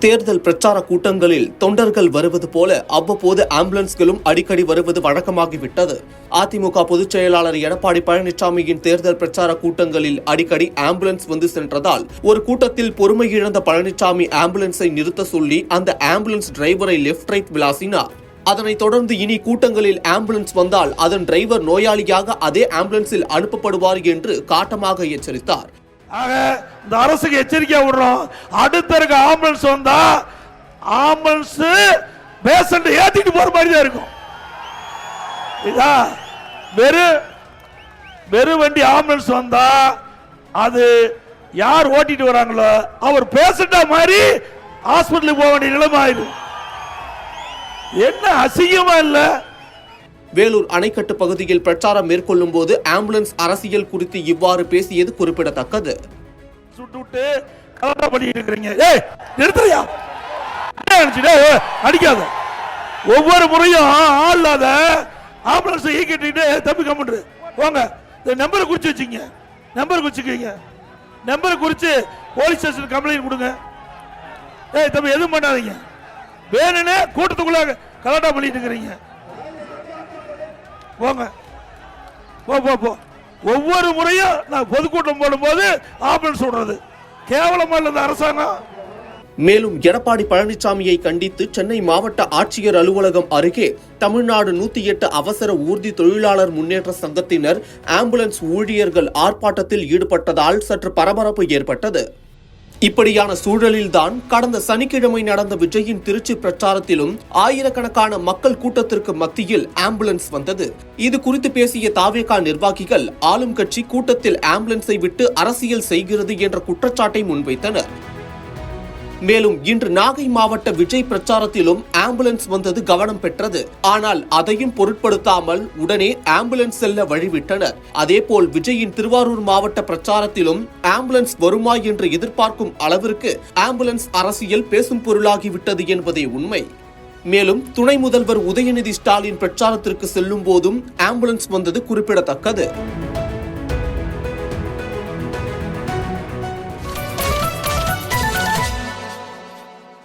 தேர்தல் பிரச்சார கூட்டங்களில் தொண்டர்கள் வருவது போல அவ்வப்போது ஆம்புலன்ஸ்களும் அடிக்கடி வருவது வழக்கமாகிவிட்டது. அதிமுக பொதுச் செயலாளர் எடப்பாடி பழனிசாமியின் தேர்தல் பிரச்சார கூட்டங்களில் அடிக்கடி ஆம்புலன்ஸ் வந்து சென்றதால் ஒரு கூட்டத்தில் பொறுமை இழந்த பழனிசாமி ஆம்புலன்ஸை நிறுத்த சொல்லி அந்த ஆம்புலன்ஸ் டிரைவரை லெப்ட் ரைட் விளாசினார். அதனைத் தொடர்ந்து இனி கூட்டங்களில் ஆம்புலன்ஸ் வந்தால் அதன் டிரைவர் நோயாளியாக அதே ஆம்புலன்ஸில் அனுப்பப்படுவார் என்று காட்டமாக எச்சரித்தார். ஆக இந்த அரசுக்கு எச்சரிக்கை விடுறோம். அடுத்த இருக்க ஆம்புலன்ஸ் வந்தா ஆம்புலன்ஸ் பேஷண்ட் ஏத்திட்டு போற மாதிரி தான் இருக்கும். வெறும் வண்டி ஆம்புலன்ஸ் வந்தா அது யார் ஓட்டிட்டு வராங்களோ அவர் பேஷண்டா மாதிரி ஹாஸ்பிட்டலுக்கு போக வேண்டிய நிலைமை ஆயிடும். என்ன அசிங்கமா இல்ல? வேலூர் அணைக்கட்டு பகுதியில் பிரச்சாரம் மேற்கொள்ளும் போது ஆம்புலன்ஸ் அரசியல் குறித்து இவ்வாறு பேசியது குறிப்பிடத்தக்கது. ஒவ்வொரு முறையும் ஆளாத ஆம்புலன்ஸ் இயக்கிட்டு தப்பி கம்முன்று போங்க. நம்பரை குறிச்சு வச்சுங்க, நம்பர் குறிச்சுக்கீங்க, நம்பரை குறிச்சு போலீஸ் ஸ்டேஷன் கம்ப்ளைண்ட் கொடுங்க. தம்பி எதுவும் பண்ணாதீங்க, வேணும்னு கூட்டத்துக்குள்ள கலாட்டா பண்ணிட்டு இருக்கிறீங்க. போங்க, போ. ஒவ்வொரு முறையும் நான் பொதுக்கூட்டம் போடும்போது ஆம்புலன்ஸ் விடுறது கேவலமா இல்ல அரசாங்கம். மேலும் எடப்பாடி பழனிசாமியை கண்டித்து சென்னை மாவட்ட ஆட்சியர் அலுவலகம் அருகே தமிழ்நாடு 108 அவசர ஊர்தி தொழிலாளர் முன்னேற்ற சங்கத்தினர் ஆம்புலன்ஸ் ஊழியர்கள் ஆர்ப்பாட்டத்தில் ஈடுபட்டதால் சற்று பரபரப்பு ஏற்பட்டது. இப்படியான சூழலில்தான் கடந்த சனிக்கிழமை நடந்த விஜயின் திருச்சி பிரச்சாரத்திலும் ஆயிரக்கணக்கான மக்கள் கூட்டத்திற்கு மத்தியில் ஆம்புலன்ஸ் வந்தது. இது குறித்து பேசிய தாவேகா நிர்வாகிகள் ஆளும் கட்சி கூட்டத்தில் ஆம்புலன்ஸை விட்டு அரசியல் செய்கிறது என்ற குற்றச்சாட்டை முன்வைத்தனர். மேலும் இன்று நாகை மாவட்ட விஜய் பிரச்சாரத்திலும் ஆம்புலன்ஸ் வந்தது கவனம் பெற்றது. ஆனால் அதையும் பொருட்படுத்தாமல் உடனே ஆம்புலன்ஸ் செல்ல வழிவிட்டனர். அதேபோல் விஜயின் திருவாரூர் மாவட்ட பிரச்சாரத்திலும் ஆம்புலன்ஸ் வருமா என்று எதிர்பார்க்கும் அளவிற்கு ஆம்புலன்ஸ் அரசியல் பேசும் பொருளாகிவிட்டது என்பதே உண்மை. மேலும் துணை முதல்வர் உதயநிதி ஸ்டாலின் பிரச்சாரத்திற்கு செல்லும் போதும் ஆம்புலன்ஸ் வந்தது குறிப்பிடத்தக்கது.